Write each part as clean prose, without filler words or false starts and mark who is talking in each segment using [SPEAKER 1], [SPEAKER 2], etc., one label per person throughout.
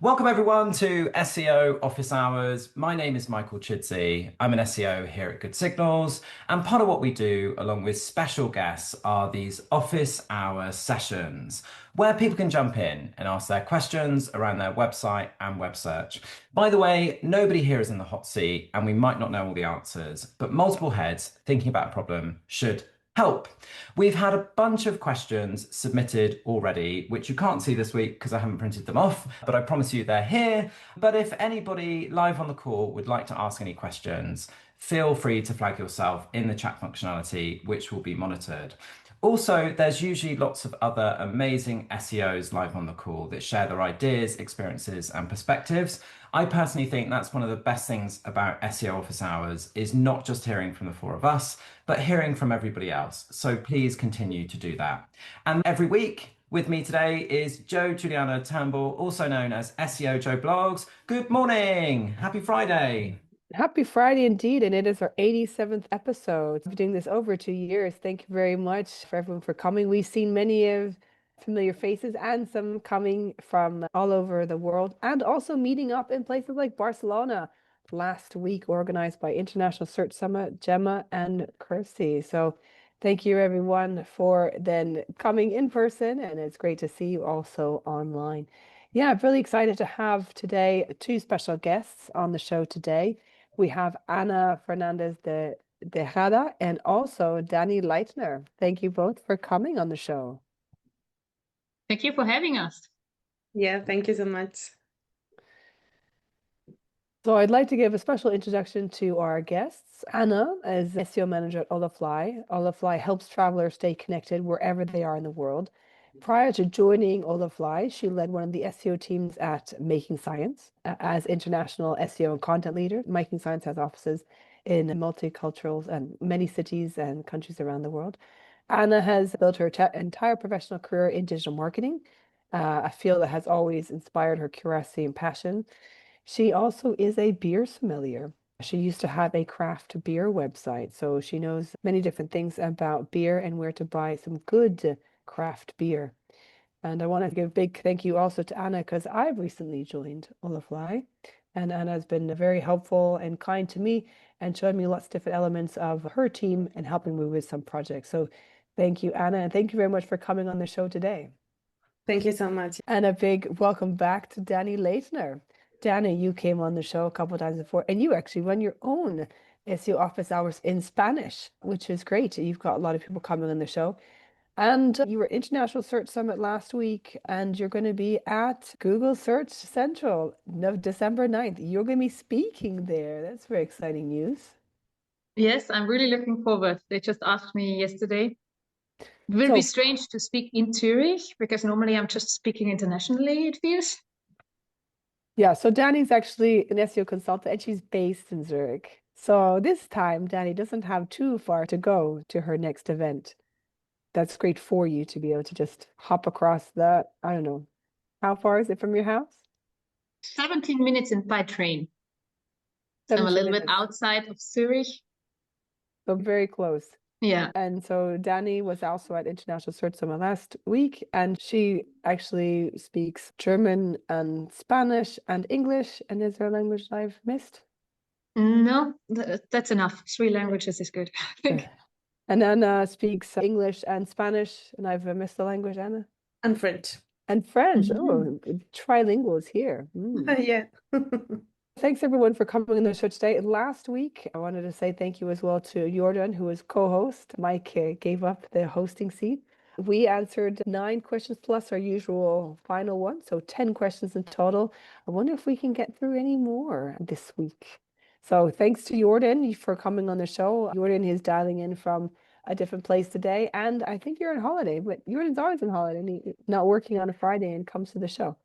[SPEAKER 1] Welcome everyone to SEO Office Hours. My name is Michael Chidzey. I'm an SEO here at Good Signals, and part of what we do, along with special guests, are these office hour sessions where people can jump in and ask their questions around their website and web search. By the way, nobody here is in the hot seat, and we might not know all the answers, but multiple heads thinking about a problem should help. We've had a bunch of questions submitted already, which you can't see this week because I haven't printed them off, but I promise you they're here. But if anybody live on the call would like to ask any questions, feel free to flag yourself in the chat functionality, which will be monitored. Also, there's usually lots of other amazing SEOs live on the call that share their ideas, experiences, and perspectives. I personally think that's one of the best things about SEO Office Hours is not just hearing from the four of us, but hearing from everybody else. So please continue to do that. And every week with me today is Juliana, Turnbull, also known as SEO Joe Blogs. Good morning. Happy Friday.
[SPEAKER 2] Happy Friday indeed, and it is our 87th episode. We've been doing this over 2 years. Thank you very much for everyone for coming. We've seen many of familiar faces and some coming from all over the world, and also meeting up in places like Barcelona last week, organized by International Search Summit, Gemma and Kirsty. So thank you everyone for then coming in person, and it's great to see you also online. Yeah, I'm really excited to have today two special guests on the show today. We have Ana Fernández de Tejada and also Dani Leitner. Thank you both for coming on the show.
[SPEAKER 3] Thank you for having us.
[SPEAKER 4] Yeah, thank you so much.
[SPEAKER 2] So I'd like to give a special introduction to our guests. Ana is SEO manager at Olafly. Olafly helps travelers stay connected wherever they are in the world. Prior to joining Olafly, she led one of the SEO teams at Making Science as international SEO and content leader. Making Science has offices in multicultural and many cities and countries around the world. Ana has built her entire professional career in digital marketing, a field that has always inspired her curiosity and passion. She also is a beer sommelier. She used to have a craft beer website, so she knows many different things about beer and where to buy some good craft beer. And I want to give a big thank you also to Ana because I've recently joined Olafly, and Ana has been very helpful and kind to me and showed me lots of different elements of her team and helping me with some projects. So thank you, Ana, and thank you very much for coming on the show today.
[SPEAKER 4] Thank you so much.
[SPEAKER 2] And a big welcome back to Dani Leitner. Dani, you came on the show a couple of times before, and you actually run your own SEO office hours in Spanish, which is great. You've got a lot of people coming on the show. And you were International Search Summit last week, and you're going to be at Google Search Central December 9th. You're going to be speaking there. That's very exciting news.
[SPEAKER 3] Yes, I'm really looking forward. They just asked me yesterday. It will be strange to speak in Zürich because normally I'm just speaking internationally, it feels.
[SPEAKER 2] Yeah, so Dani's actually an SEO consultant and she's based in Zurich. So this time, Dani doesn't have too far to go to her next event. That's great for you to be able to just hop across the, I don't know, how far is it from your house?
[SPEAKER 3] 17 minutes by train. I'm a little bit outside of Zurich.
[SPEAKER 2] So very close.
[SPEAKER 3] Yeah.
[SPEAKER 2] And so Dani was also at International Search Summit last week, and she actually speaks German and Spanish and English. And is there a language I've missed?
[SPEAKER 3] No, that's enough. 3 languages is good, I think.
[SPEAKER 2] And Anna speaks English and Spanish, and I've missed the language, Anna.
[SPEAKER 4] And French.
[SPEAKER 2] And French. Oh, trilinguals here.
[SPEAKER 4] Yeah.
[SPEAKER 2] Thanks everyone for coming on the show today. Last week, I wanted to say thank you as well to Jordan, who was co-host. Mike gave up the hosting seat. We answered 9 questions plus our usual final one, so 10 questions in total. I wonder if we can get through any more this week. So thanks to Jordan for coming on the show. Jordan is dialing in from a different place today, and I think you're on holiday, but Jordan's always on holiday and he's not working on a Friday and comes to the show.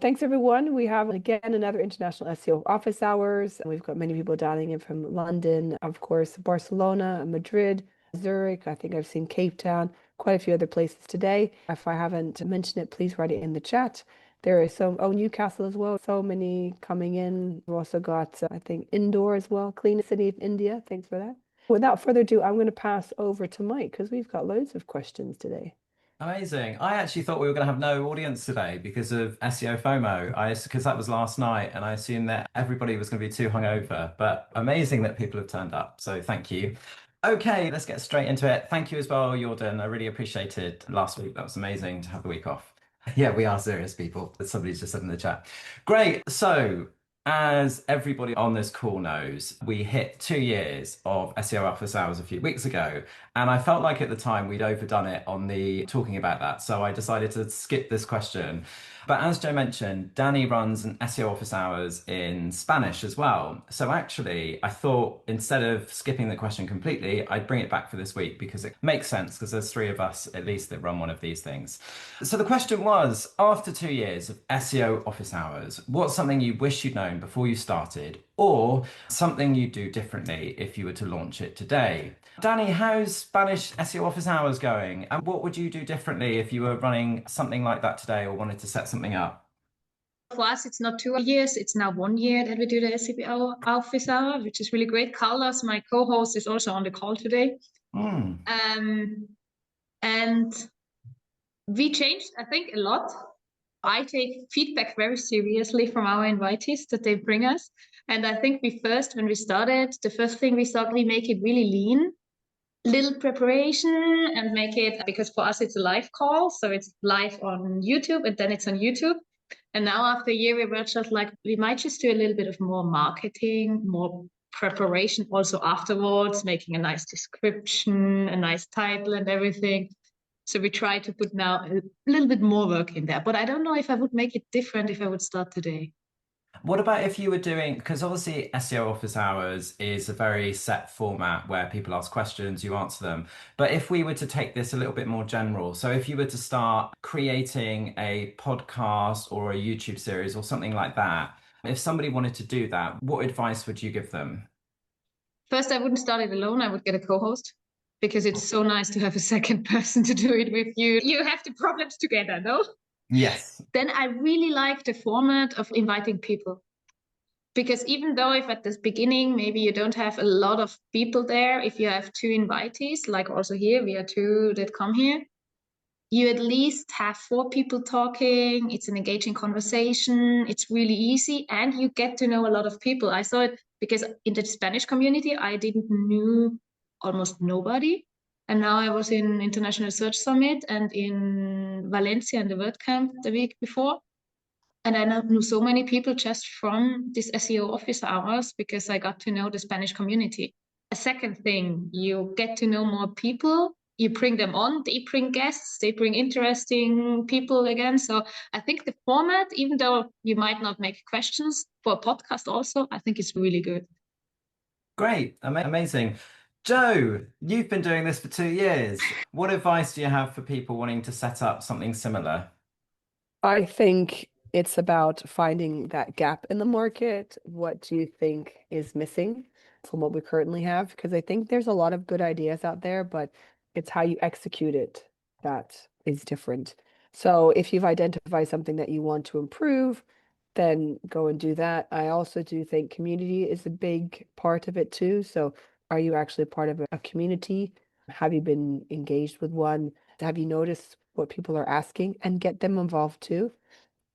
[SPEAKER 2] Thanks, everyone. We have, again, another International SEO Office Hours. We've got many people dialing in from London, of course, Barcelona, Madrid, Zurich. I think I've seen Cape Town, quite a few other places today. If I haven't mentioned it, please write it in the chat. There is Newcastle as well. So many coming in. We've also got, I think, Indore as well. Clean City of India. Thanks for that. Without further ado, I'm going to pass over to Mike because we've got loads of questions today.
[SPEAKER 1] Amazing. I actually thought we were going to have no audience today because of SEO FOMO. Because that was last night, and I assumed that everybody was going to be too hungover. But amazing that people have turned up. So thank you. Okay, let's get straight into it. Thank you as well, Jordan. I really appreciated last week. That was amazing to have the week off. Yeah, we are serious people. Somebody's just said in the chat. Great. So, as everybody on this call knows, we hit 2 years of SEO Office Hours a few weeks ago. And I felt like at the time we'd overdone it on the talking about that. So I decided to skip this question. But as Joe mentioned, Dani runs an SEO Office Hours in Spanish as well. So actually, I thought instead of skipping the question completely, I'd bring it back for this week because it makes sense because there's three of us at least that run one of these things. So the question was, after 2 years of SEO Office Hours, what's something you wish you'd known before you started, or something you'd do differently if you were to launch it today? Dani, how's Spanish SEO Office Hours going? And what would you do differently if you were running something like that today or wanted to set something up?
[SPEAKER 3] For us, it's not 2 years, it's now 1 year that we do the SEO Office Hour, which is really great. Carlos, my co-host, is also on the call today. And we changed, I think, a lot. I take feedback very seriously from our invitees that they bring us. And I think when we started, the first thing we thought, we make it really lean. Little preparation and make it, because for us it's a live call, so it's live on YouTube and then it's on YouTube. And now after a year we were just like, we might just do a little bit of more marketing, more preparation also afterwards, making a nice description, a nice title and everything. So we try to put now a little bit more work in there, but I don't know if I would make it different if I would start today.
[SPEAKER 1] What about if you were doing, because obviously SEO Office Hours is a very set format where people ask questions, you answer them. But if we were to take this a little bit more general, so if you were to start creating a podcast or a YouTube series or something like that, if somebody wanted to do that, what advice would you give them?
[SPEAKER 3] First, I wouldn't start it alone. I would get a co-host because it's so nice to have a second person to do it with you. You have the problems together, no?
[SPEAKER 1] Yes.
[SPEAKER 3] Then I really like the format of inviting people. Because even though if at the beginning, maybe you don't have a lot of people there, if you have two invitees, like also here, we are two that come here, you at least have four people talking. It's an engaging conversation. It's really easy. And you get to know a lot of people. I saw it because in the Spanish community, I didn't knew almost nobody. And now I was in International Search Summit and in Valencia in the WordCamp the week before. And I knew so many people just from this SEO Office Hours because I got to know the Spanish community. A second thing, you get to know more people. You bring them on, they bring guests, they bring interesting people again. So I think the format, even though you might not make questions for a podcast also, I think it's really good.
[SPEAKER 1] Great. Amazing. Joe, you've been doing this for 2 years. What advice do you have for people wanting to set up something similar?
[SPEAKER 2] I think it's about finding that gap in the market. What do you think is missing from what we currently have? Because I think there's a lot of good ideas out there, but it's how you execute it that is different. So if you've identified something that you want to improve, then go and do that. I also do think community is a big part of it too. So are you actually part of a community? Have you been engaged with one? Have you noticed what people are asking and get them involved too?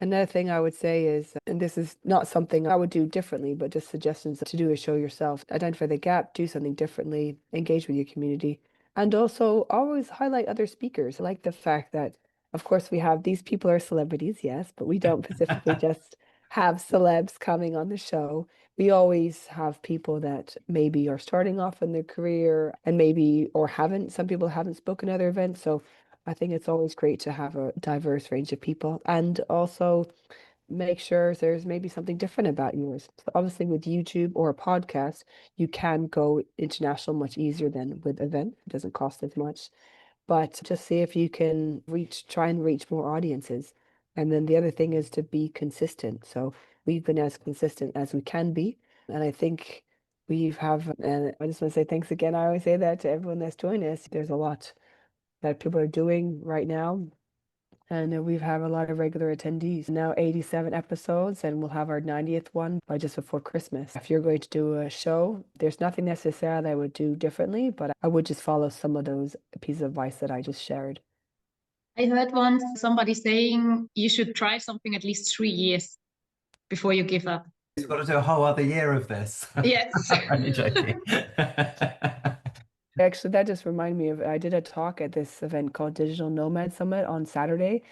[SPEAKER 2] Another thing I would say is, and this is not something I would do differently, but just suggestions to do is show yourself, identify the gap, do something differently, engage with your community, and also always highlight other speakers. I like the fact that, of course, we have these people are celebrities, yes, but we don't specifically just have celebs coming on the show. We always have people that maybe are starting off in their career and maybe, or haven't, some people haven't spoken at other events. So I think it's always great to have a diverse range of people and also make sure there's maybe something different about yours. So obviously with YouTube or a podcast, you can go international much easier than with event. It doesn't cost as much. But just see if you can try and reach more audiences. And then the other thing is to be consistent. So we've been as consistent as we can be. And I think and I just want to say thanks again. I always say that to everyone that's joined us. There's a lot that people are doing right now. And we've had a lot of regular attendees. Now 87 episodes, and we'll have our 90th one by just before Christmas. If you're going to do a show, there's nothing necessarily I would do differently, but I would just follow some of those pieces of advice that I just shared.
[SPEAKER 3] I heard once somebody saying you should try something at least 3 years before you give up.
[SPEAKER 1] You've got to do a whole other year of this.
[SPEAKER 3] Yes.
[SPEAKER 1] I'm only joking.
[SPEAKER 2] Actually, that just reminded me of I did a talk at this event called Digital Nomad Summit on Saturday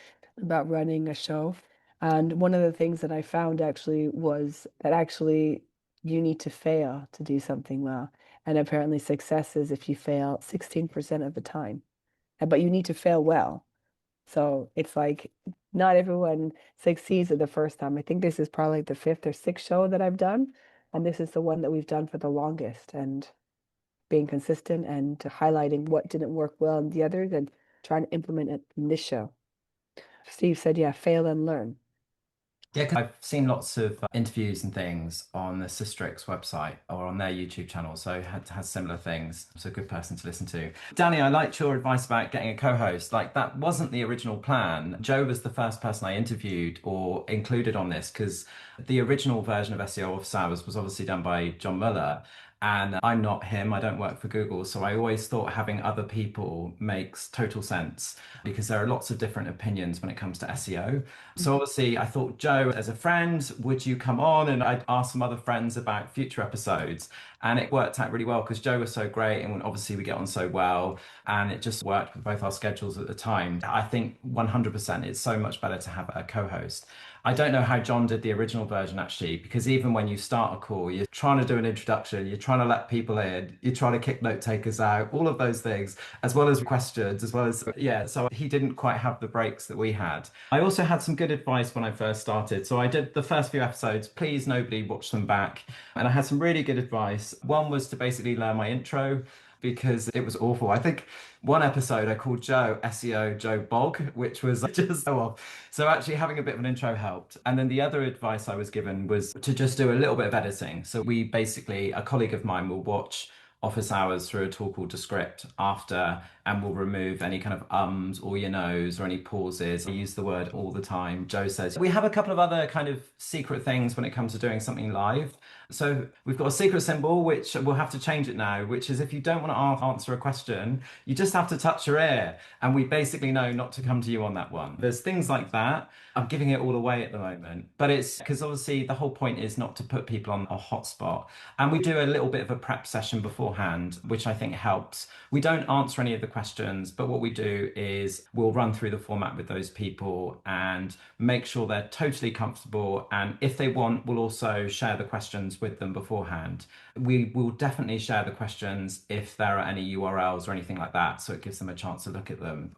[SPEAKER 2] about running a show. And one of the things that I found actually was that actually you need to fail to do something well. And apparently success is if you fail 16% of the time. But you need to fail well. So it's like not everyone succeeds at the first time. I think this is probably the fifth or sixth show that I've done. And this is the one that we've done for the longest. And being consistent and highlighting what didn't work well in the others and trying to implement it in this show. Steve said, yeah, fail and learn.
[SPEAKER 1] Yeah, 'cause I've seen lots of interviews and things on the Systrix website or on their YouTube channel, so has similar things. So a good person to listen to. Dani, I liked your advice about getting a co-host. Like that wasn't the original plan. Joe was the first person I interviewed or included on this because the original version of SEO Office Hours was obviously done by John Muller. And I'm not him, I don't work for Google. So I always thought having other people makes total sense because there are lots of different opinions when it comes to SEO. So obviously I thought, Joe, as a friend, would you come on? And I'd ask some other friends about future episodes. And it worked out really well because Joe was so great and obviously we get on so well and it just worked with both our schedules at the time. I think 100% it's so much better to have a co-host. I don't know how John did the original version actually, because even when you start a call, you're trying to do an introduction, you're trying to let people in, you're trying to kick note takers out, all of those things, as well as questions, as well as, yeah, so he didn't quite have the breaks that we had. I also had some good advice when I first started. So I did the first few episodes, please nobody watch them back. And I had some really good advice. One was to basically learn my intro because it was awful. I think one episode I called Joe SEO Joe Bog, which was just so off. So actually having a bit of an intro helped. And then the other advice I was given was to just do a little bit of editing. So we basically, a colleague of mine will watch Office Hours through a tool called Descript after and will remove any kind of ums or your nose or any pauses. I use the word all the time. Joe says we have a couple of other kind of secret things when it comes to doing something live. So we've got a secret symbol, which we'll have to change it now, which is if you don't want to answer a question, you just have to touch your ear. And we basically know not to come to you on that one. There's things like that. I'm giving it all away at the moment, but it's because obviously the whole point is not to put people on a hotspot. And we do a little bit of a prep session beforehand, which I think helps. We don't answer any of the questions, but what we do is we'll run through the format with those people and make sure they're totally comfortable. And if they want, we'll also share the questions with them beforehand. We will definitely share the questions if there are any URLs or anything like that, so it gives them a chance to look at them.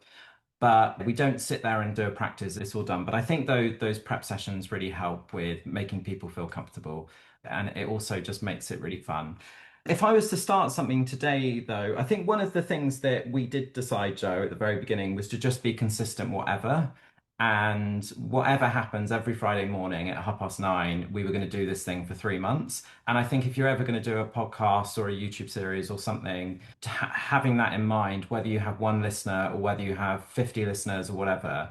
[SPEAKER 1] But we don't sit there and do a practice, it's all done. But I think those prep sessions really help with making people feel comfortable. And it also just makes it really fun. If I was to start something today, though, I think one of the things that we did decide, Joe, at the very beginning was to just be consistent, whatever. And whatever happens every Friday morning at 9:30, we were going to do this thing for 3 months. And I think if you're ever going to do a podcast or a YouTube series or something, having that in mind, whether you have one listener or whether you have 50 listeners or whatever,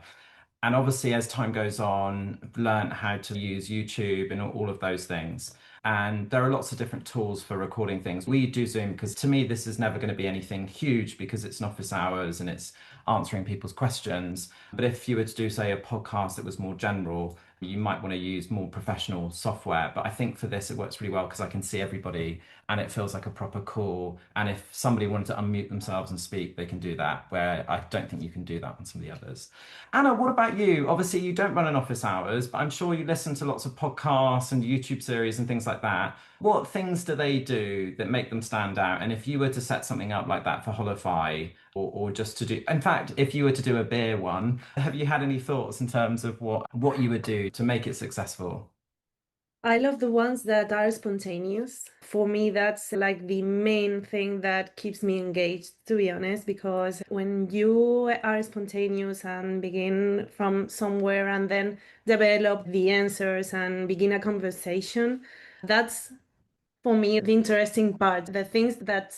[SPEAKER 1] and obviously as time goes on, learn how to use YouTube and all of those things. And there are lots of different tools for recording things. We do Zoom because to me, this is never going to be anything huge because it's an office hours and it's answering people's questions. But if you were to do, say, a podcast that was more general, you might want to use more professional software. But I think for this, it works really well because I can see everybody and it feels like a proper call. And if somebody wanted to unmute themselves and speak, they can do that, where I don't think you can do that on some of the others. Anna, what about you? Obviously, you don't run an office hours, but I'm sure you listen to lots of podcasts and YouTube series and things like that. What things do they do that make them stand out? And if you were to set something up like that for Holofy, or just to do, in fact, if you were to do a beer one, have you had any thoughts in terms of what you would do to make it successful?
[SPEAKER 4] I love the ones that are spontaneous. For me, that's like the main thing that keeps me engaged, to be honest, because when you are spontaneous and begin from somewhere and then develop the answers and begin a conversation, that's for me the interesting part, the things that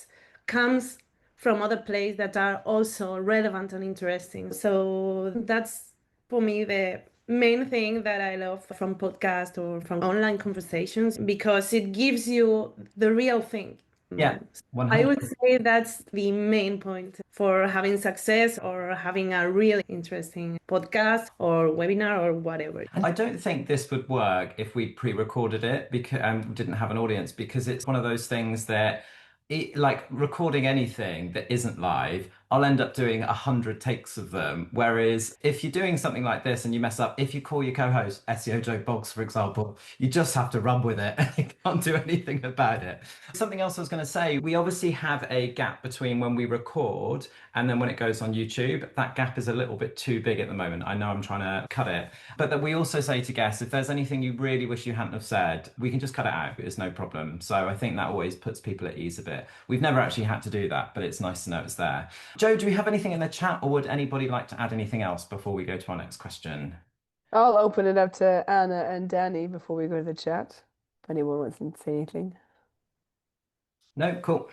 [SPEAKER 4] comes from other places that are also relevant and interesting. So that's for me the main thing that I love from podcast or from online conversations, because it gives you the real thing.
[SPEAKER 1] Yeah,
[SPEAKER 4] I would
[SPEAKER 1] 100%.
[SPEAKER 4] say that's the main point for having success or having a really interesting podcast or webinar or whatever.
[SPEAKER 1] And I don't think this would work if we pre-recorded it because didn't have an audience, because it's one of those things that like recording anything that isn't live, I'll end up doing 100 takes of them. Whereas if you're doing something like this and you mess up, if you call your co-host SEO Joe Boggs, for example, you just have to run with it. You can't do anything about it. Something else I was going to say, we obviously have a gap between when we record and then when it goes on YouTube. That gap is a little bit too big at the moment. I know I'm trying to cut it, but that we also say to guests, if there's anything you really wish you hadn't have said, we can just cut it out. It's no problem. So I think that always puts people at ease a bit. We've never actually had to do that, but it's nice to know it's there. Joe, do we have anything in the chat, or would anybody like to add anything else before we go to our next question?
[SPEAKER 2] I'll open it up to Anna and Dani before we go to the chat, if anyone wants to say anything.
[SPEAKER 1] No, cool.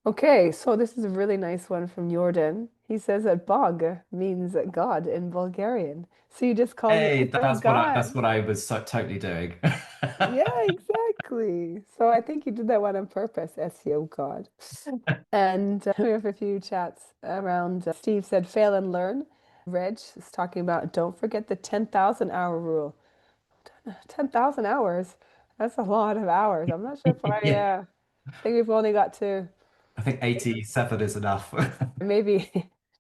[SPEAKER 2] Okay, so this is a really nice one from Jordan. He says that Bog means God in Bulgarian. So you just call
[SPEAKER 1] Hey,
[SPEAKER 2] your SEO
[SPEAKER 1] that's
[SPEAKER 2] God.
[SPEAKER 1] what I was totally doing.
[SPEAKER 2] Yeah, exactly. So I think you did that one on purpose, SEO God. And we have a few chats around. Steve said, fail and learn. Reg is talking about don't forget the 10,000 hour rule. 10,000 hours. That's a lot of hours. I'm not sure if
[SPEAKER 1] Yeah,
[SPEAKER 2] I think we've only got to
[SPEAKER 1] I think 87 is enough.
[SPEAKER 2] maybe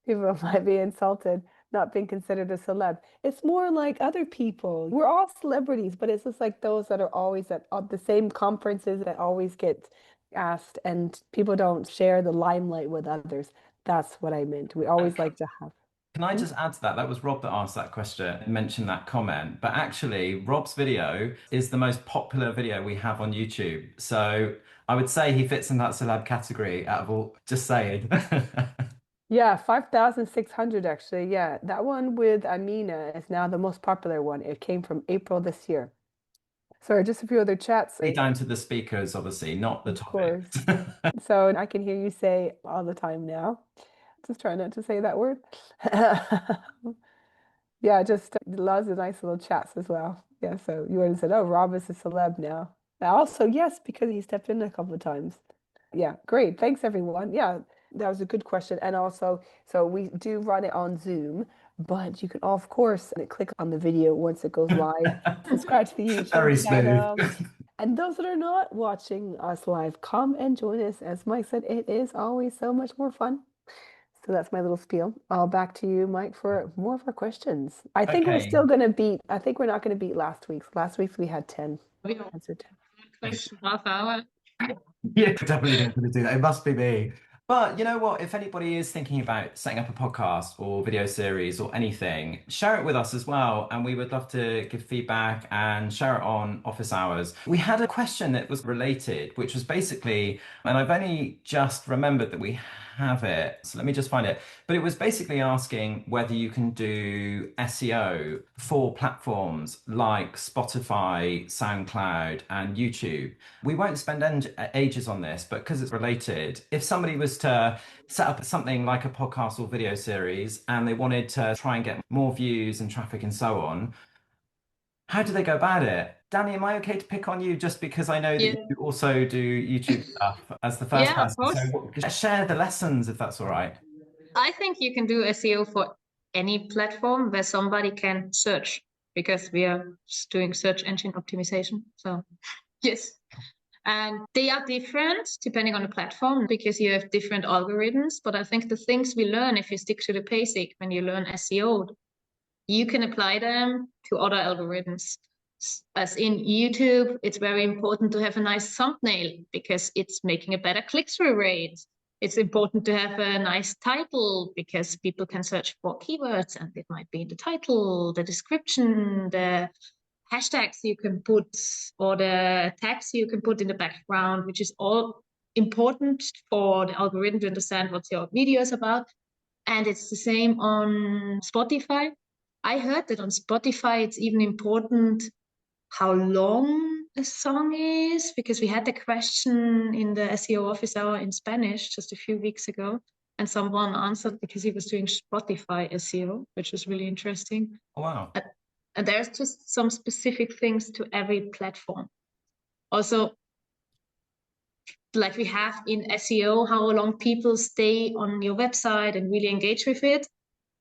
[SPEAKER 2] people might be insulted not being considered a celeb. It's more like other people. We're all celebrities, but it's just like those that are always at the same conferences that always get asked, and people don't share the limelight with others. That's what I meant. We always like to have.
[SPEAKER 1] Can I just add to that? That was Rob that asked that question and mentioned that comment. But actually, Rob's video is the most popular video we have on YouTube. So I would say he fits in that celeb category out of all, just saying.
[SPEAKER 2] Yeah, 5,600 actually. Yeah, that one with Amina is now the most popular one. It came from April this year. Sorry, just a few other chats.
[SPEAKER 1] Down to the speakers, obviously, not the
[SPEAKER 2] Of
[SPEAKER 1] topic.
[SPEAKER 2] course. So I can hear you say all the time now. Just try not to say that word. Yeah, just lots of nice little chats as well. Yeah, so you already said, oh, Rob is a celeb now. Also, yes, because he stepped in a couple of times. Yeah, great. Thanks, everyone. Yeah, that was a good question. And also, so we do run it on Zoom, but you can, of course, click on the video once it goes live, subscribe to the YouTube
[SPEAKER 1] Very smooth.
[SPEAKER 2] channel. And those that are not watching us live, come and join us. As Mike said, it is always so much more fun. So that's my little spiel. I'll back to you, Mike, for more of our questions. I think we're
[SPEAKER 1] Okay.
[SPEAKER 2] still going to beat, I think we're not going to beat last week's. Last week's we had 10.
[SPEAKER 3] We don't
[SPEAKER 2] Answered 10.
[SPEAKER 3] question half hour.
[SPEAKER 1] Yeah, definitely not going to do that. It must be me. But you know what? If anybody is thinking about setting up a podcast or video series or anything, share it with us as well. And we would love to give feedback and share it on Office Hours. We had a question that was related, which was basically, and I've only just remembered that we have it. So let me just find it. But it was basically asking whether you can do SEO for platforms like Spotify, SoundCloud, and YouTube. We won't spend ages on this, but because it's related, if somebody was to set up something like a podcast or video series and they wanted to try and get more views and traffic and so on, how do they go about it? Dani, am I okay to pick on you just because I know that you also do YouTube stuff as the first
[SPEAKER 3] Yeah, of
[SPEAKER 1] person?
[SPEAKER 3] course.
[SPEAKER 1] So share the lessons if that's all right.
[SPEAKER 3] I think you can do SEO for any platform where somebody can search, because we are doing search engine optimization. So yes. And they are different depending on the platform because you have different algorithms. But I think the things we learn, if you stick to the basic, when you learn SEO, you can apply them to other algorithms. As in YouTube, it's very important to have a nice thumbnail because it's making a better click-through rate. It's important to have a nice title because people can search for keywords and it might be the title, the description, the hashtags you can put, or the tags you can put in the background, which is all important for the algorithm to understand what your video is about. And it's the same on Spotify. I heard that on Spotify, it's even important how long a song is, because we had the question in the SEO Office Hour in Spanish just a few weeks ago, and someone answered because he was doing Spotify SEO, which was really interesting.
[SPEAKER 1] Oh, wow.
[SPEAKER 3] And there's just some specific things to every platform. Also, like we have in SEO, how long people stay on your website and really engage with it.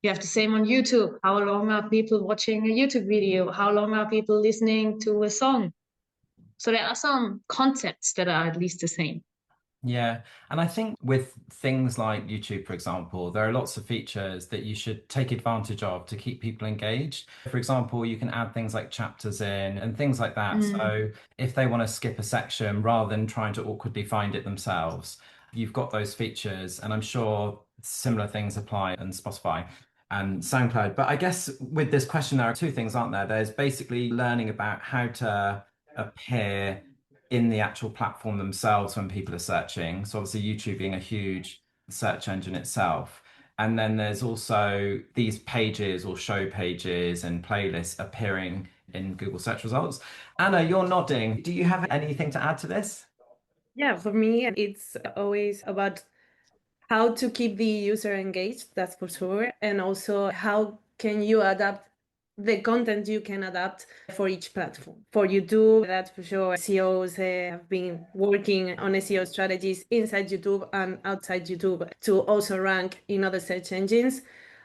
[SPEAKER 3] You have the same on YouTube. How long are people watching a YouTube video? How long are people listening to a song? So there are some concepts that are at least the same.
[SPEAKER 1] Yeah. And I think with things like YouTube, for example, there are lots of features that you should take advantage of to keep people engaged. For example, you can add things like chapters in and things like that. So if they want to skip a section rather than trying to awkwardly find it themselves, you've got those features. And I'm sure similar things apply on Spotify and SoundCloud. But I guess with this question, there are two things, aren't there? There's basically learning about how to appear in the actual platform themselves when people are searching. So obviously YouTube being a huge search engine itself. And then there's also these pages or show pages and playlists appearing in Google search results. Anna, you're nodding. Do you have anything to add to this?
[SPEAKER 4] Yeah, for me, it's always about how to keep the user engaged, that's for sure. And also how can you adapt the content you can adapt for each platform. For YouTube, that's for sure. SEOs have been working on SEO strategies inside YouTube and outside YouTube to also rank in other search engines.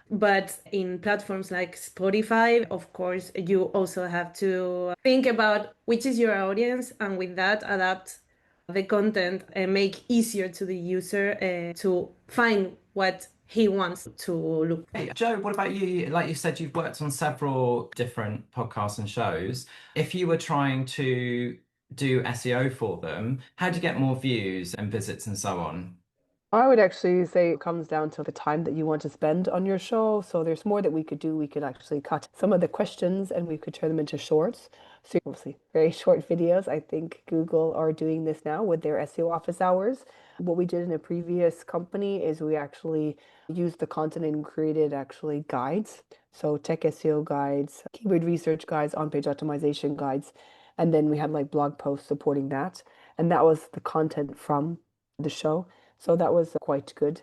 [SPEAKER 4] But in platforms like Spotify, of course, you also have to think about which is your audience, and with that, adapt the content and make easier to the user to find what he wants to look for.
[SPEAKER 1] Hey, Joe, what about you? Like you said, you've worked on several different podcasts and shows. If you were trying to do SEO for them, how do you get more views and visits and so on?
[SPEAKER 2] I would actually say it comes down to the time that you want to spend on your show. So there's more that we could do. We could actually cut some of the questions and we could turn them into shorts. So obviously very short videos. I think Google are doing this now with their SEO office hours. What we did in a previous company is we actually used the content and created actually guides. So tech SEO guides, keyword research guides, on-page optimization guides. And then we had like blog posts supporting that. And that was the content from the show. So that was quite good.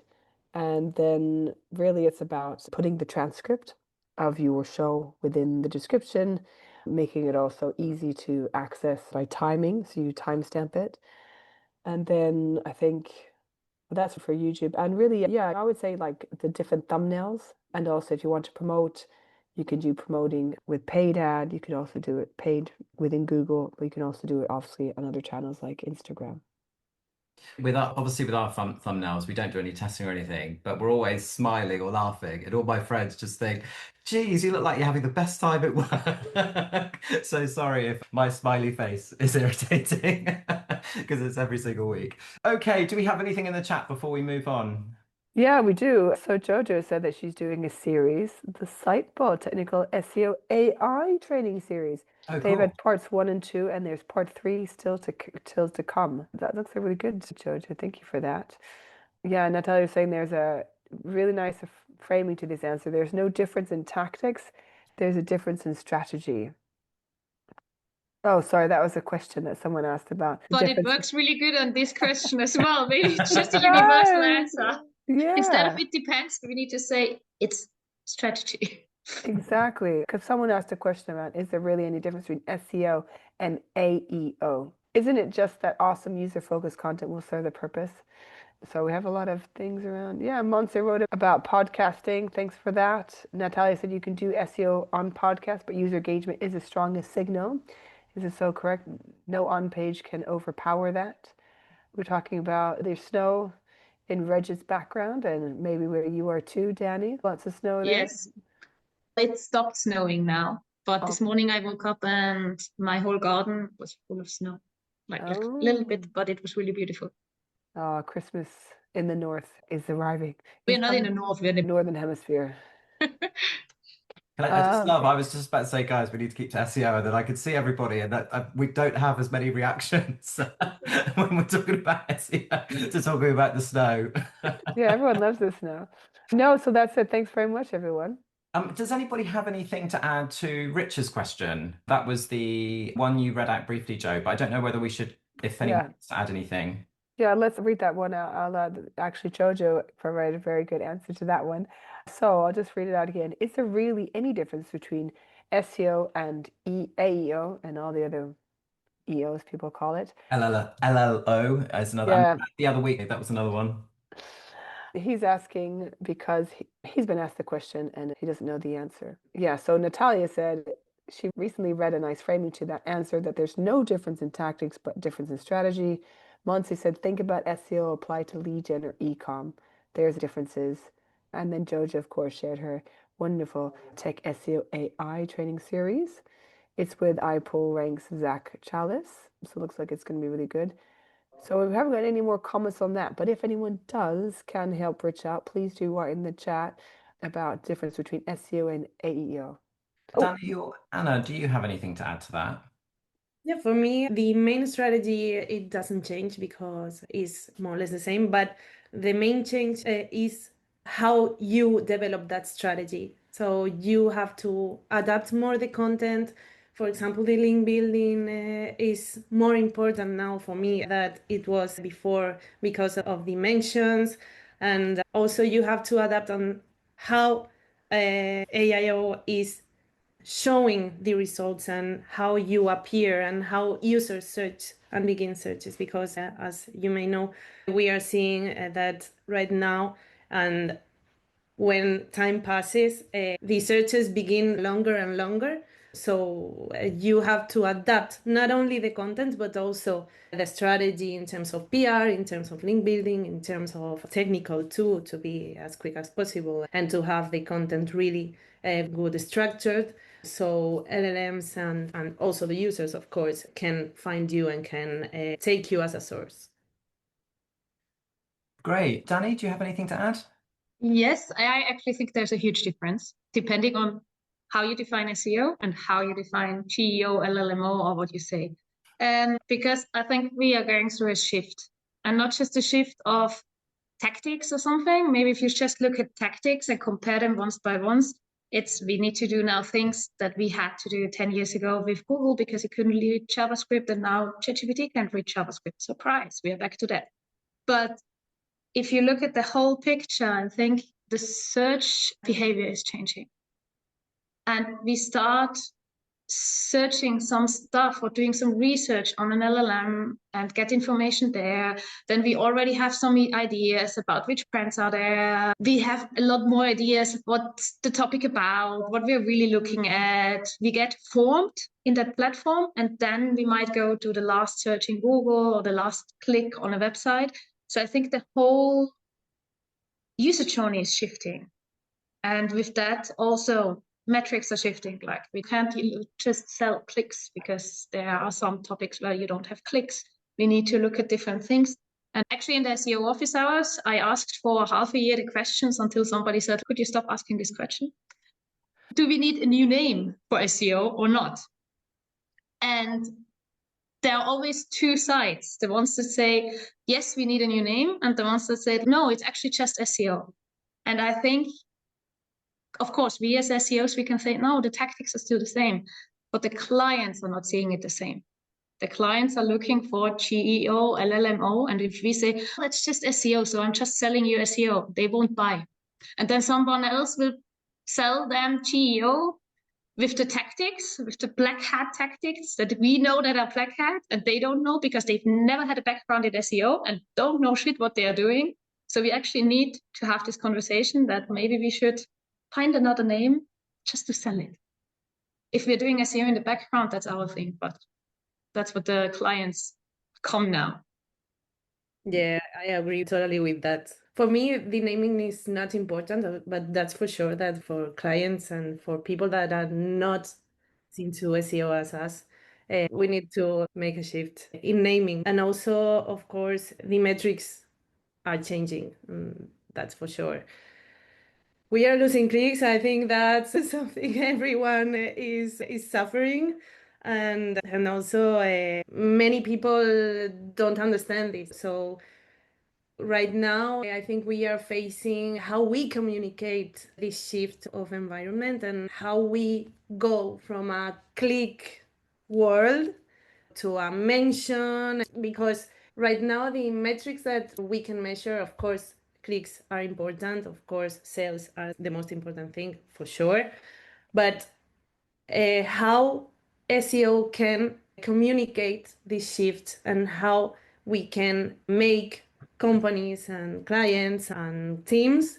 [SPEAKER 2] And then really it's about putting the transcript of your show within the description, making it also easy to access by timing. So you timestamp it. And then I think that's for YouTube. And really, yeah, I would say like the different thumbnails. And also if you want to promote, you can do promoting with paid ad. You can also do it paid within Google, but you can also do it obviously on other channels like Instagram.
[SPEAKER 1] With our, obviously with our thumbnails, we don't do any testing or anything, but we're always smiling or laughing, and all my friends just think, "Geez, you look like you're having the best time at work." So sorry if my smiley face is irritating because it's every single week. Okay, do we have anything in the chat before we move on?
[SPEAKER 2] Yeah, we do. So Jojo said that she's doing a series, the Sitebot Technical SEO AI training series.
[SPEAKER 1] Oh,
[SPEAKER 2] They've
[SPEAKER 1] cool.
[SPEAKER 2] had parts 1 and 2, and there's part 3 still to come. That looks really good, Jojo. Thank you for that. Yeah, Natalia was saying there's a really nice framing to this answer. There's no difference in tactics. There's a difference in strategy. Oh, sorry, that was a question that someone asked about the
[SPEAKER 3] But it
[SPEAKER 2] difference.
[SPEAKER 3] works really good on this question as well. Maybe it's just a universal answer. Instead of
[SPEAKER 2] Yeah.
[SPEAKER 3] it depends, we need to say it's strategy.
[SPEAKER 2] Exactly. Because someone asked a question about, is there really any difference between SEO and AEO? Isn't it just that awesome user-focused content will serve the purpose? So we have a lot of things around. Yeah, Monse wrote about podcasting. Thanks for that. Natalia said you can do SEO on podcast, but user engagement is the strongest signal. Is it so correct? No on-page can overpower that. We're talking about there's snow in Reg's background and maybe where you are too, Dani. Lots of snow there.
[SPEAKER 3] Yes, it stopped snowing now. But this morning I woke up and my whole garden was full of snow. Like a little bit, but it was really beautiful.
[SPEAKER 2] Christmas in the north is arriving.
[SPEAKER 3] We're not in the north, we're in the
[SPEAKER 2] northern hemisphere.
[SPEAKER 1] I just love, I was just about to say, guys, we need to keep to SEO, and then I could see everybody, and that we don't have as many reactions when we're talking about SEO to talking about the snow.
[SPEAKER 2] Yeah, everyone loves the snow. No, so that's it. Thanks very much, everyone.
[SPEAKER 1] Does anybody have anything to add to Rich's question? That was the one you read out briefly, Joe, but I don't know whether we should, if anyone wants to add anything.
[SPEAKER 2] Yeah, let's read that one out. Actually, Jojo provided a very good answer to that one. So I'll just read it out again. Is there really any difference between SEO and AEO and all the other AEO, as people call it.
[SPEAKER 1] LLO is another.
[SPEAKER 2] Yeah.
[SPEAKER 1] The other week, that was another one.
[SPEAKER 2] He's asking because he's been asked the question and he doesn't know the answer. Yeah, so Natalia said she recently read a nice framing to that answer, that there's no difference in tactics, but difference in strategy. Monsi said, think about SEO apply to lead gen or e-com. There's differences. And then Jojo, of course, shared her wonderful Tech SEO AI training series. It's with iPull Ranks Zach Chalice. So it looks like it's going to be really good. So we haven't got any more comments on that, but if anyone does can help reach out, please do write in the chat about difference between SEO and AEO.
[SPEAKER 1] Dani or Anna, do you have anything to add to that?
[SPEAKER 4] Yeah, for me, the main strategy, it doesn't change because it's more or less the same, but the main change is how you develop that strategy. So you have to adapt more the content. For example, the link building is more important now for me than it was before because of the mentions. And also you have to adapt on how AIO is showing the results and how you appear and how users search and begin searches, because as you may know, we are seeing that right now, and when time passes, the searches begin longer and longer. So you have to adapt not only the content, but also the strategy in terms of PR, in terms of link building, in terms of technical too, to be as quick as possible and to have the content really good structured. So LLMs and also the users, of course, can find you and can take you as a source.
[SPEAKER 1] Great. Dani, do you have anything to add?
[SPEAKER 3] Yes, I actually think there's a huge difference depending on how you define SEO and how you define GEO, LLMO, or what you say. Because I think we are going through a shift, and not just a shift of tactics or something. Maybe if you just look at tactics and compare them once by once, we need to do now things that we had to do 10 years ago with Google because it couldn't read JavaScript, and now ChatGPT can't read JavaScript. Surprise, we are back to that. But if you look at the whole picture, I think the search behavior is changing. And we start searching some stuff or doing some research on an LLM and get information there. Then we already have some ideas about which brands are there. We have a lot more ideas of what's the topic about, what we're really looking at. We get formed in that platform, and then we might go to the last search in Google or the last click on a website. So I think the whole user journey is shifting. And with that, also metrics are shifting. Like we can't just sell clicks because there are some topics where you don't have clicks. We need to look at different things. And actually in the SEO office hours, I asked for half a year the questions until somebody said, could you stop asking this question? Do we need a new name for SEO or not? And there are always two sides. The ones that say, yes, we need a new name, and the ones that say, no, it's actually just SEO. And I think, of course, we as SEOs, we can say, no, the tactics are still the same, but the clients are not seeing it the same. The clients are looking for GEO, LLMO, and if we say, oh, it's just SEO, so I'm just selling you SEO, they won't buy. And then someone else will sell them GEO with the tactics, with the black hat tactics that we know that are black hat, and they don't know because they've never had a background in SEO and don't know shit what they are doing. So we actually need to have this conversation that maybe we should find another name just to sell it. If we're doing SEO in the background, that's our thing, but that's what the clients come now.
[SPEAKER 4] Yeah, I agree totally with that. For me, the naming is not important, but that's for sure that for clients and for people that are not into SEO as us, we need to make a shift in naming. And also, of course, the metrics are changing. That's for sure. We are losing clicks. I think that's something everyone is suffering. And also many people don't understand this. So right now, I think we are facing how we communicate this shift of environment and how we go from a click world to a mention, because right now the metrics that we can measure, of course, clicks are important, of course, sales are the most important thing for sure, but how SEO can communicate this shift and how we can make companies and clients and teams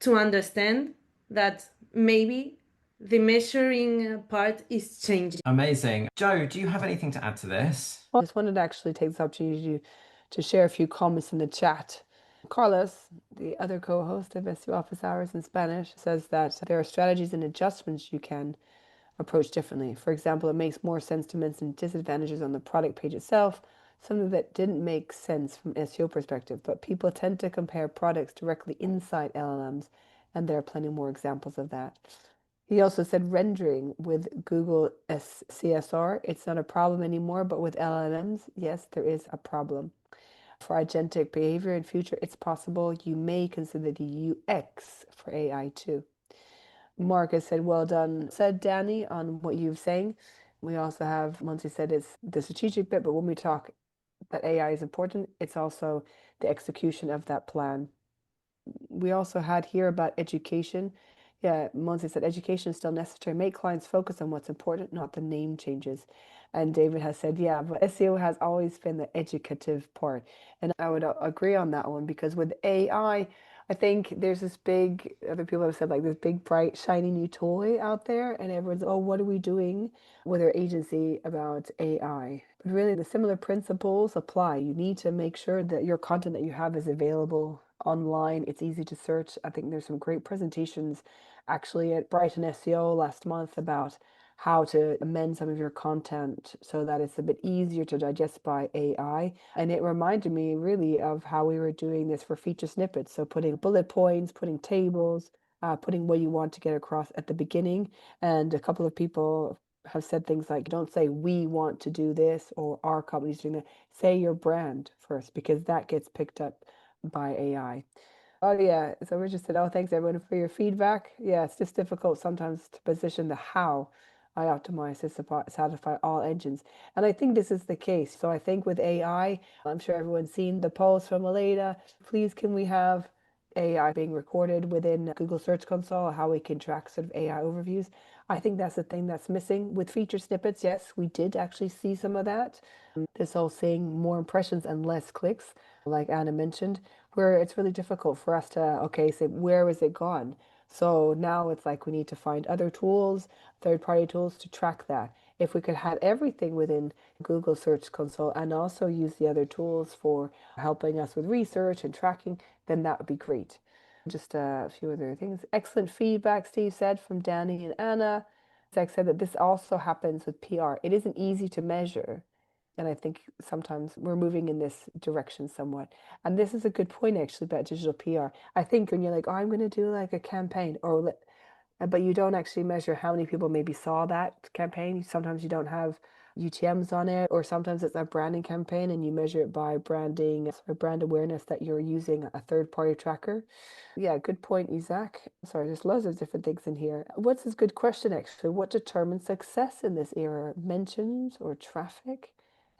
[SPEAKER 4] to understand that maybe the measuring part is changing.
[SPEAKER 1] Amazing. Joe, do you have anything to add to this?
[SPEAKER 2] I just wanted to actually take this opportunity to share a few comments in the chat. Carlos, the other co-host of SEO Office Hours in Spanish, says that there are strategies and adjustments you can approach differently. For example, it makes more sense to mention disadvantages on the product page itself, something that didn't make sense from SEO perspective, but people tend to compare products directly inside LLMs, and there are plenty more examples of that. He also said rendering with Google CSR, it's not a problem anymore, but with LLMs, yes, there is a problem. For agentic behavior in future, it's possible you may consider the UX for AI too. Marcus said, well done, said Dani, on what you're saying. We also have, once he said it's the strategic bit, but when we talk that AI is important, it's also the execution of that plan. We also had here about education. Yeah, Monty said education is still necessary. Make clients focus on what's important, not the name changes. And David has said, yeah, but SEO has always been the educative part. And I would agree on that one because with AI, I think there's this big, other people have said like this big, bright, shiny new toy out there. And everyone's, oh, what are we doing with our agency about AI? But really, the similar principles apply. You need to make sure that your content that you have is available online. It's easy to search. I think there's some great presentations actually at Brighton SEO last month about how to amend some of your content so that it's a bit easier to digest by AI. And it reminded me really of how we were doing this for feature snippets. So putting bullet points, putting tables, putting what you want to get across at the beginning. And a couple of people have said things like, don't say we want to do this or our company's doing that. Say your brand first, because that gets picked up by AI. Oh yeah, so Richard said, oh, thanks everyone for your feedback. Yeah, it's just difficult sometimes to position the how I optimize to satisfy all engines. And I think this is the case. So I think with AI, I'm sure everyone's seen the post from Aleda. Please, can we have AI being recorded within Google Search Console, how we can track sort of AI overviews? I think that's the thing that's missing. With feature snippets, yes, we did actually see some of that. This whole seeing more impressions and less clicks, like Anna mentioned, where it's really difficult for us to, okay, say, where is it gone? So now it's like we need to find other tools, third-party tools to track that. If we could have everything within Google Search Console and also use the other tools for helping us with research and tracking, then that would be great. Just a few other things. Excellent feedback, Steve said, from Dani and Anna. Zach said that this also happens with PR. It isn't easy to measure. And I think sometimes we're moving in this direction somewhat. And this is a good point actually about digital PR. I think when you're like, oh, I'm going to do like a campaign, but you don't actually measure how many people maybe saw that campaign. Sometimes you don't have UTMs on it, or sometimes it's a branding campaign and you measure it by branding or brand awareness that you're using a third-party tracker. Yeah, good point, Isaac. Sorry, there's loads of different things in here. What's this good question actually? What determines success in this era? Mentions or traffic?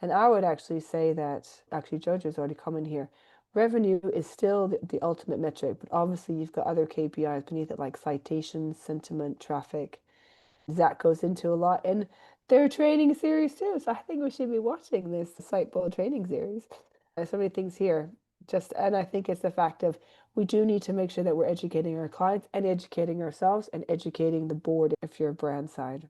[SPEAKER 2] And I would actually say that, actually Jojo's already come in here. Revenue is still the ultimate metric, but obviously you've got other KPIs beneath it like citations, sentiment, traffic. Zach goes into a lot in their training series too. So I think we should be watching this Siteball training series. There's so many things here. And I think it's the fact of we do need to make sure that we're educating our clients and educating ourselves and educating the board if you're brand side.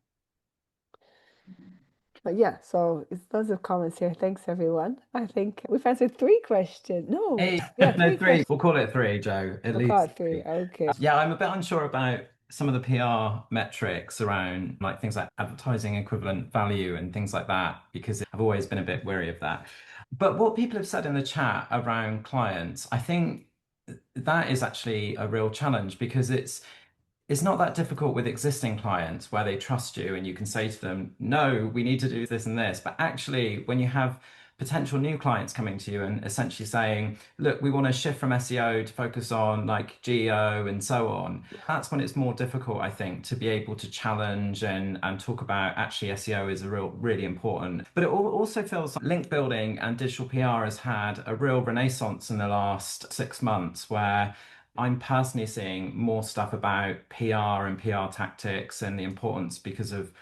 [SPEAKER 2] But yeah, so it's loads of comments here. Thanks, everyone. I think we've answered 3 questions. No,
[SPEAKER 1] Hey,
[SPEAKER 2] yeah,
[SPEAKER 1] no,
[SPEAKER 2] 3
[SPEAKER 1] 3.
[SPEAKER 2] questions.
[SPEAKER 1] We'll call it 3, Joe. At
[SPEAKER 2] We'll
[SPEAKER 1] least
[SPEAKER 2] call it 3. Okay.
[SPEAKER 1] Yeah, I'm a bit unsure about some of the PR metrics around like things like advertising equivalent value and things like that, because I've always been a bit wary of that. But what people have said in the chat around clients, I think that is actually a real challenge because it's not that difficult with existing clients where they trust you and you can say to them, no, we need to do this and this. But actually, when you have potential new clients coming to you and essentially saying, look, we want to shift from SEO to focus on like geo and so on, that's when it's more difficult, I think, to be able to challenge and talk about actually SEO is really important. But it also feels like link building and digital PR has had a real renaissance in the last 6 months where I'm personally seeing more stuff about PR and PR tactics and the importance because of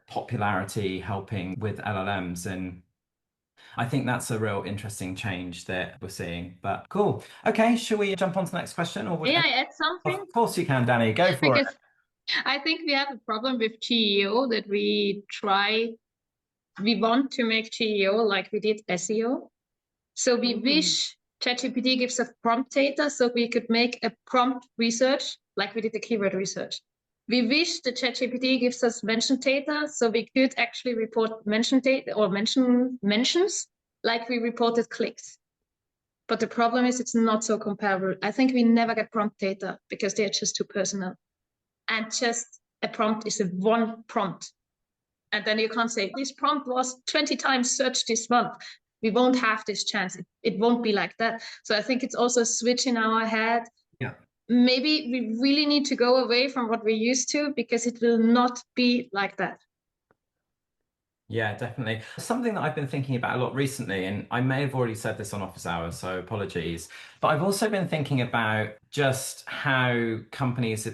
[SPEAKER 1] popularity helping with LLMs. And I think that's a real interesting change that we're seeing. But cool. Okay, shall we jump on to the next question? Or
[SPEAKER 3] May I add something?
[SPEAKER 1] Of course you can, Dani. Go for it.
[SPEAKER 3] Because I think we have a problem with GEO that we want to make GEO like we did SEO. So we wish ChatGPT gives us prompt data so we could make a prompt research like we did the keyword research. We wish the ChatGPT gives us mention data so we could actually report mention data or mentions like we reported clicks. But the problem is it's not so comparable. I think we never get prompt data because they're just too personal. And just a prompt is a one prompt. And then you can't say, this prompt was 20 times searched this month. We won't have this chance. It won't be like that. So I think it's also a switch in our head.
[SPEAKER 1] Yeah.
[SPEAKER 3] Maybe we really need to go away from what we're used to because it will not be like that.
[SPEAKER 1] Yeah, definitely. Something that I've been thinking about a lot recently, and I may have already said this on office hours, so apologies, but I've also been thinking about just how companies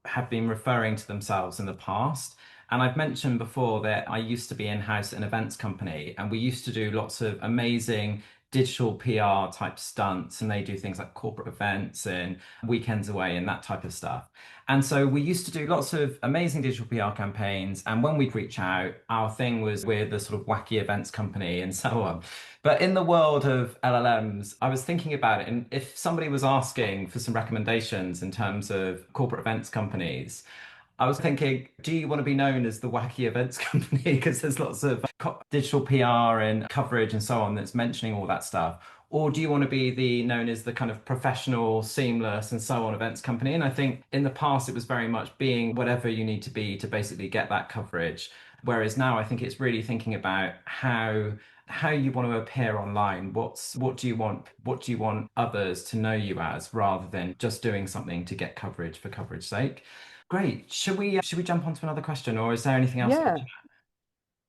[SPEAKER 1] have been referring to themselves in the past. And I've mentioned before that I used to be in-house at an events company, and we used to do lots of amazing digital PR type stunts, and they do things like corporate events and weekends away and that type of stuff. And so we used to do lots of amazing digital PR campaigns. And when we'd reach out, our thing was we're the sort of wacky events company and so on. But in the world of LLMs, I was thinking about it. And if somebody was asking for some recommendations in terms of corporate events companies, I was thinking, do you want to be known as the wacky events company? Because there's lots of digital PR and coverage and so on that's mentioning all that stuff. Or do you want to be known as the kind of professional, seamless and so on events company? And I think in the past, it was very much being whatever you need to be to basically get that coverage. Whereas now I think it's really thinking about how you want to appear online. What do you want others to know you as, rather than just doing something to get coverage for coverage sake. Great. Should we jump on to another question, or is there anything else?
[SPEAKER 2] Yeah.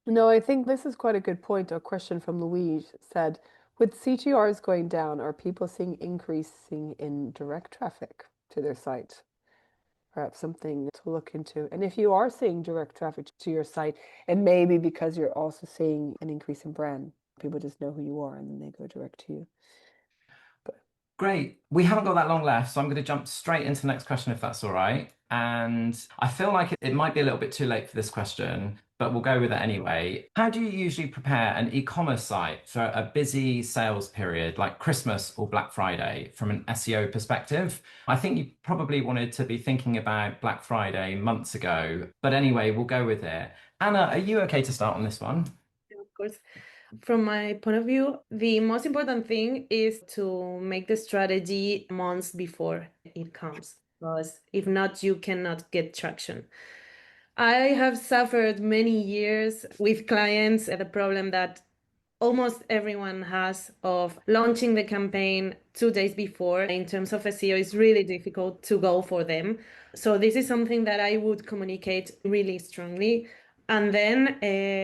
[SPEAKER 2] No, I think this is quite a good point. A question from Louise said, with CTRs going down, are people seeing increasing in direct traffic to their site? Perhaps something to look into. And if you are seeing direct traffic to your site, it may be because you're also seeing an increase in brand. People just know who you are and then they go direct to you.
[SPEAKER 1] Great. We haven't got that long left, so I'm going to jump straight into the next question if that's all right. And I feel like it might be a little bit too late for this question, but we'll go with it anyway. How do you usually prepare an e-commerce site for a busy sales period like Christmas or Black Friday from an SEO perspective? I think you probably wanted to be thinking about Black Friday months ago, but anyway, we'll go with it. Anna, are you okay to start on this one?
[SPEAKER 4] Of course. From my point of view, the most important thing is to make the strategy months before it comes, because if not, you cannot get traction. I have suffered many years with clients the problem that almost everyone has of launching the campaign 2 days before. In terms of SEO, it's really difficult to go for them. So this is something that I would communicate really strongly, and then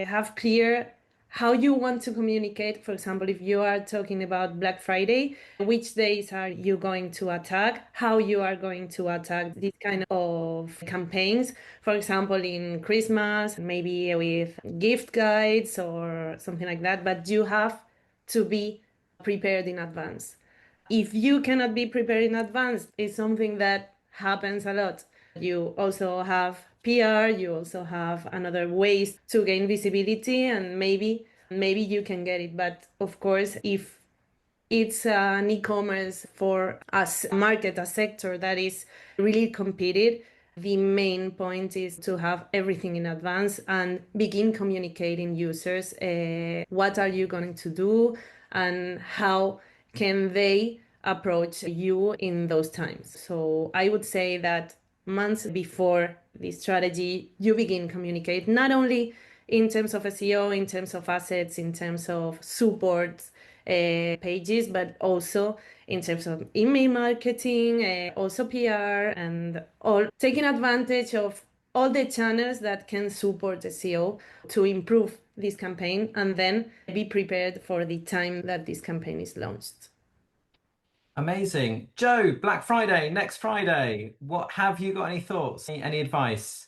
[SPEAKER 4] have clear how you want to communicate. For example, if you are talking about Black Friday, which days are you going to attack, how you are going to attack these kind of campaigns. For example, in Christmas, maybe with gift guides or something like that, but you have to be prepared in advance. If you cannot be prepared in advance, it's something that happens a lot. You also have PR, you also have another ways to gain visibility, and maybe you can get it. But of course, if it's an e-commerce for us market, a sector that is really competed, the main point is to have everything in advance and begin communicating users what are you going to do and how can they approach you in those times. So I would say that months before the strategy, you begin communicate not only in terms of SEO, in terms of assets, in terms of support pages, but also in terms of email marketing, also PR, and all taking advantage of all the channels that can support SEO to improve this campaign, and then be prepared for the time that this campaign is launched.
[SPEAKER 1] Amazing. Joe, Black Friday, next Friday. What have you got any thoughts? Any advice?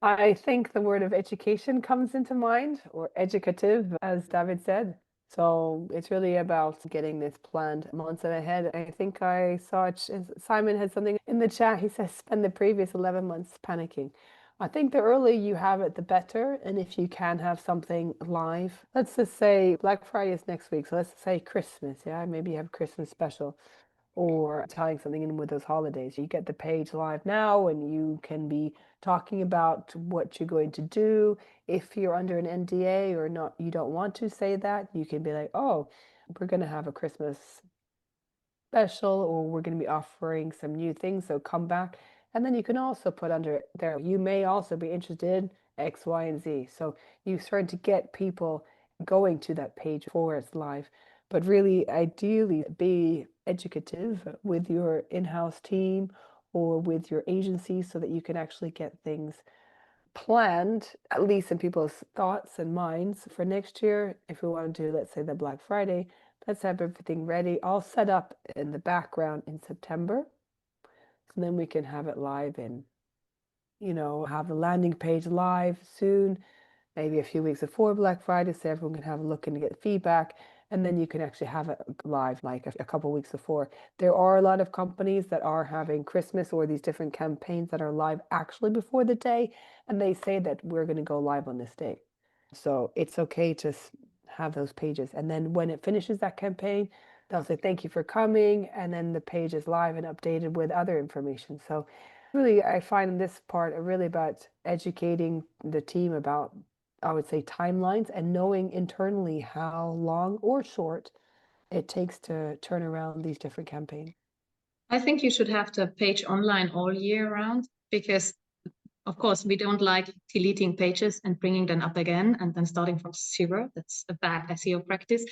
[SPEAKER 2] I think the word of education comes into mind, or educative, as David said. So it's really about getting this planned months ahead. I think I saw Simon had something in the chat. He says spend the previous 11 months panicking. I think the earlier you have it, the better. And if you can have something live, let's just say Black Friday is next week. So let's say Christmas. Yeah, maybe you have Christmas special or tying something in with those holidays. You get the page live now and you can be talking about what you're going to do. If you're under an NDA or not, you don't want to say that, you can be like, oh, we're going to have a Christmas special or we're going to be offering some new things, so come back. And then you can also put under there, you may also be interested in X, Y, and Z. So you start to get people going to that page before it's live. But really, ideally, be educative with your in-house team or with your agency so that you can actually get things planned, at least in people's thoughts and minds for next year. If we want to do, let's say, the Black Friday, let's have everything ready, all set up in the background in September. And then we can have it live and, have the landing page live soon, maybe a few weeks before Black Friday, so everyone can have a look and get feedback. And then you can actually have it live like a couple weeks before. There are a lot of companies that are having Christmas or these different campaigns that are live actually before the day, and they say that we're going to go live on this day. So it's okay to have those pages. And then when it finishes that campaign, they'll say, thank you for coming. And then the page is live and updated with other information. So really, I find this part really about educating the team about, I would say, timelines and knowing internally how long or short it takes to turn around these different campaigns.
[SPEAKER 3] I think you should have the page online all year round because, of course, we don't like deleting pages and bringing them up again and then starting from zero. That's a bad SEO practice.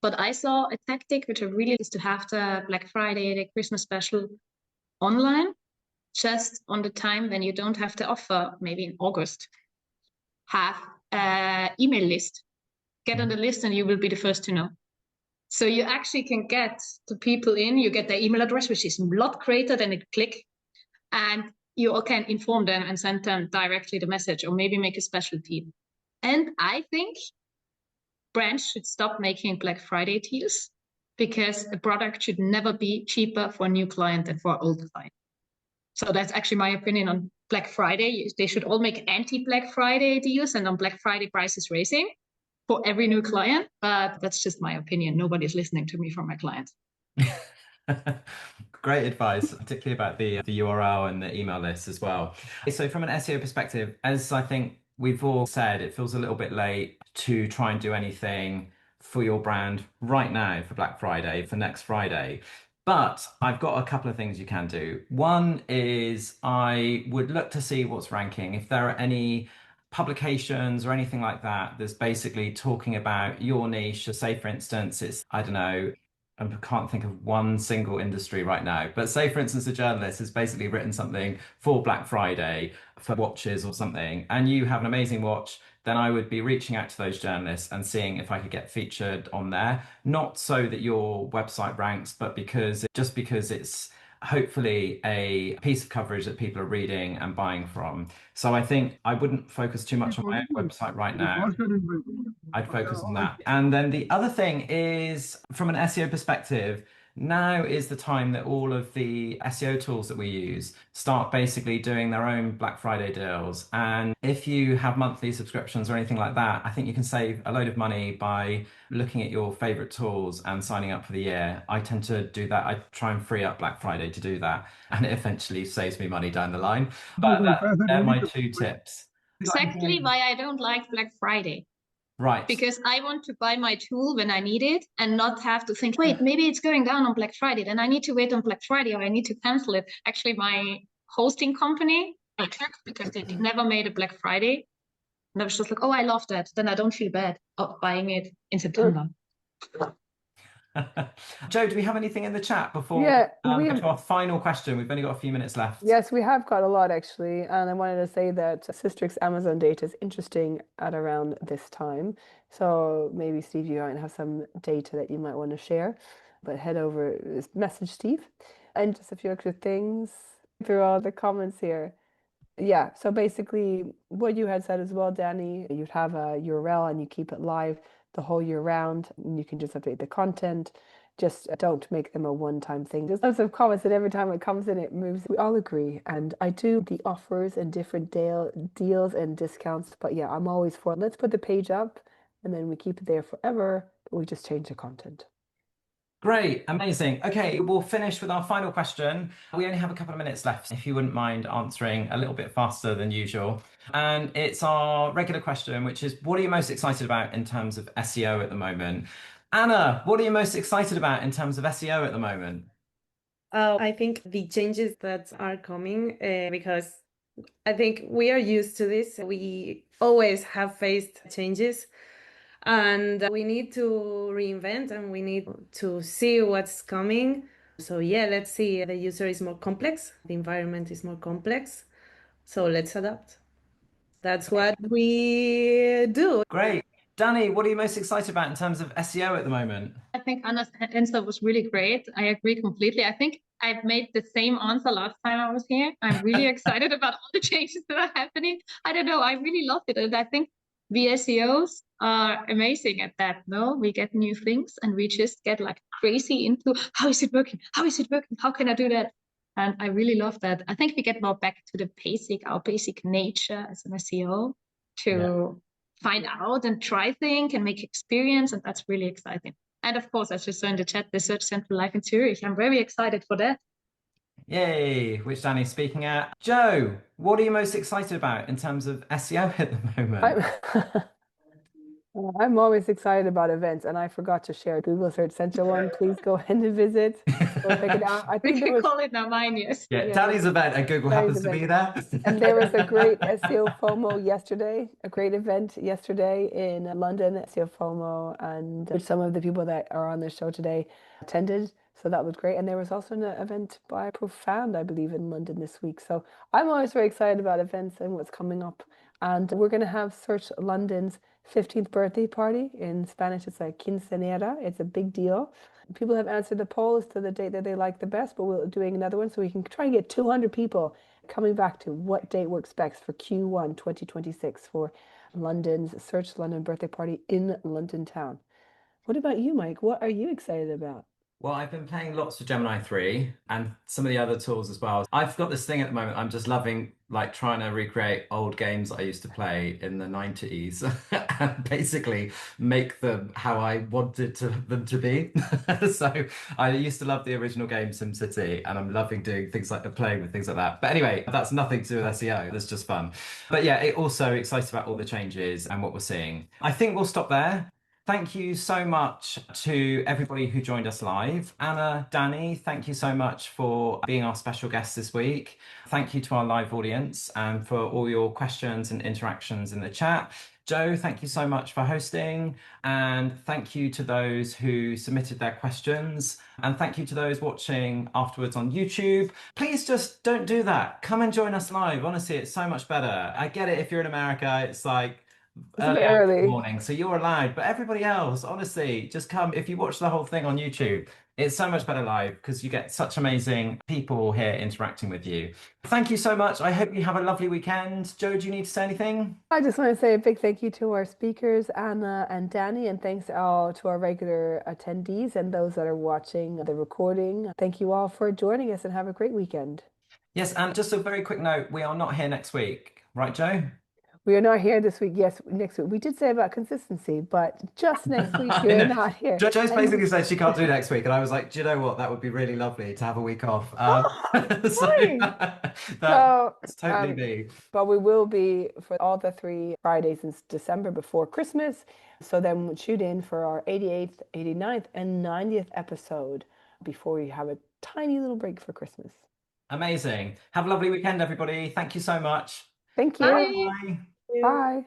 [SPEAKER 3] But I saw a tactic which I really is to have the Black Friday, the Christmas special online, just on the time when you don't have the offer, maybe in August. Have an email list. Get on the list and you will be the first to know. So you actually can get the people in, you get their email address, which is a lot greater than a click. And you can inform them and send them directly the message or maybe make a special deal. And I think brands should stop making Black Friday deals because a product should never be cheaper for a new client than for an old client. So that's actually my opinion on Black Friday. They should all make anti-Black Friday deals and on Black Friday prices raising for every new client. But that's just my opinion. Nobody's listening to me from my clients.
[SPEAKER 1] Great advice, particularly about the URL and the email list as well. So from an SEO perspective, as I think we've all said, it feels a little bit late to try and do anything for your brand right now for Black Friday, for next Friday. But I've got a couple of things you can do. One is I would look to see what's ranking. If there are any publications or anything like that that's basically talking about your niche, so say for instance, it's, I don't know, I can't think of one single industry right now, but say for instance, a journalist has basically written something for Black Friday for watches or something, and you have an amazing watch, then I would be reaching out to those journalists and seeing if I could get featured on there. Not so that your website ranks, but because it's hopefully a piece of coverage that people are reading and buying from. So I think I wouldn't focus too much on my own website right now. I'd focus on that. And then the other thing is, from an SEO perspective, now is the time that all of the SEO tools that we use start basically doing their own Black Friday deals. And if you have monthly subscriptions or anything like that, I think you can save a load of money by looking at your favorite tools and signing up for the year. I tend to do that. I try and free up Black Friday to do that, and it eventually saves me money down the line. But they're my two tips.
[SPEAKER 3] Exactly why I don't like Black Friday.
[SPEAKER 1] Right.
[SPEAKER 3] Because I want to buy my tool when I need it and not have to think, wait, maybe it's going down on Black Friday. Then I need to wait on Black Friday or I need to cancel it. Actually, my hosting company, I took because they never made a Black Friday. And I was just like, oh, I love that. Then I don't feel bad of buying it in September.
[SPEAKER 1] Joe, do we have anything in the chat before we get to our final question? We've only got a few minutes left.
[SPEAKER 2] Yes, we have got a lot actually. And I wanted to say that Systrix Amazon data is interesting at around this time. So maybe Steve, you might have some data that you might want to share. But head over, message Steve. And just a few extra things through all the comments here. Yeah, so basically what you had said as well, Dani, you'd have a URL and you keep it live the whole year round, and you can just update the content. Just don't make them a one-time thing. There's lots of comments that every time it comes in, it moves. We all agree. And I do the offers and different deals and discounts. But yeah, I'm always for let's put the page up and then we keep it there forever, but we just change the content.
[SPEAKER 1] Great, amazing. Okay, we'll finish with our final question. We only have a couple of minutes left, if you wouldn't mind answering a little bit faster than usual. And it's our regular question, which is, what are you most excited about in terms of SEO at the moment? Anna, what are you most excited about in terms of SEO at the moment?
[SPEAKER 4] I think the changes that are coming, because I think we are used to this. We always have faced changes. And we need to reinvent and we need to see what's coming. So yeah, let's see. The user is more complex. The environment is more complex. So let's adapt. That's what we do.
[SPEAKER 1] Great. Dani, what are you most excited about in terms of SEO at the moment?
[SPEAKER 3] I think Anna's answer was really great. I agree completely. I think I've made the same answer last time I was here. I'm really excited about all the changes that are happening. I don't know. I really loved it. And I think the SEOs are amazing at that. No, we get new things and we just get like crazy into how is it working? How is it working? How can I do that? And I really love that. I think we get more back to the our basic nature as an SEO to find out and try things and make experience. And that's really exciting. And of course, as you saw in the chat, the Search Central live in Zurich. I'm very excited for that.
[SPEAKER 1] Yay, which Dani's speaking at. Joe, what are you most excited about in terms of SEO at the moment?
[SPEAKER 2] I'm always excited about events, and I forgot to share Google Search Central one. Please go ahead and visit. So check it out. I think
[SPEAKER 3] we can call it now mine, yes.
[SPEAKER 1] Yeah, Dani's event and Google happens to be there.
[SPEAKER 2] And there was a great SEO FOMO yesterday, a great event yesterday in London, SEO FOMO, and some of the people that are on the show today attended. So that was great. And there was also an event by Profound, I believe, in London this week. So I'm always very excited about events and what's coming up. And we're going to have Search London's 15th birthday party. In Spanish, it's like quinceañera. It's a big deal. People have answered the poll as to the date that they like the best, but we're doing another one so we can try and get 200 people coming back to what date works best for Q1 2026 for London's Search London birthday party in London town. What about you, Mike? What are you excited about?
[SPEAKER 1] Well, I've been playing lots of Gemini 3 and some of the other tools as well. I've got this thing at the moment. I'm just loving like trying to recreate old games I used to play in the 90s and basically make them how I wanted them to be. So I used to love the original game SimCity, and I'm loving doing things like playing with things like that. But anyway, that's nothing to do with SEO. That's just fun. But yeah, it also excited about all the changes and what we're seeing. I think we'll stop there. Thank you so much to everybody who joined us live. Anna, Dani, thank you so much for being our special guest this week. Thank you to our live audience and for all your questions and interactions in the chat. Joe, thank you so much for hosting. And thank you to those who submitted their questions. And thank you to those watching afterwards on YouTube. Please just don't do that. Come and join us live. Honestly, it's so much better. I get it if you're in America, it's like early morning, so you're allowed, but everybody else, honestly, just come. If you watch the whole thing on YouTube, it's so much better live because you get such amazing people here interacting with you. Thank you so much. I hope you have a lovely weekend. Joe, do you need to say anything?
[SPEAKER 2] I just want to say a big thank you to our speakers, Anna and Dani, and thanks all to our regular attendees and those that are watching the recording. Thank you all for joining us and have a great weekend.
[SPEAKER 1] Yes, and just a very quick note, we are not here next week, right, Joe?
[SPEAKER 2] We are not here this week. Yes, next week. We did say about consistency, but just next week you're not here.
[SPEAKER 1] Joe's basically said she can't do next week, and I was like, do you know what? That would be really lovely to have a week off. That's totally me.
[SPEAKER 2] But we will be for all the 3 Fridays in December before Christmas. So then tune in for our 88th, 89th, and 90th episode before we have a tiny little break for Christmas.
[SPEAKER 1] Amazing. Have a lovely weekend, everybody. Thank you so much.
[SPEAKER 2] Thank you.
[SPEAKER 3] Bye.
[SPEAKER 2] Bye.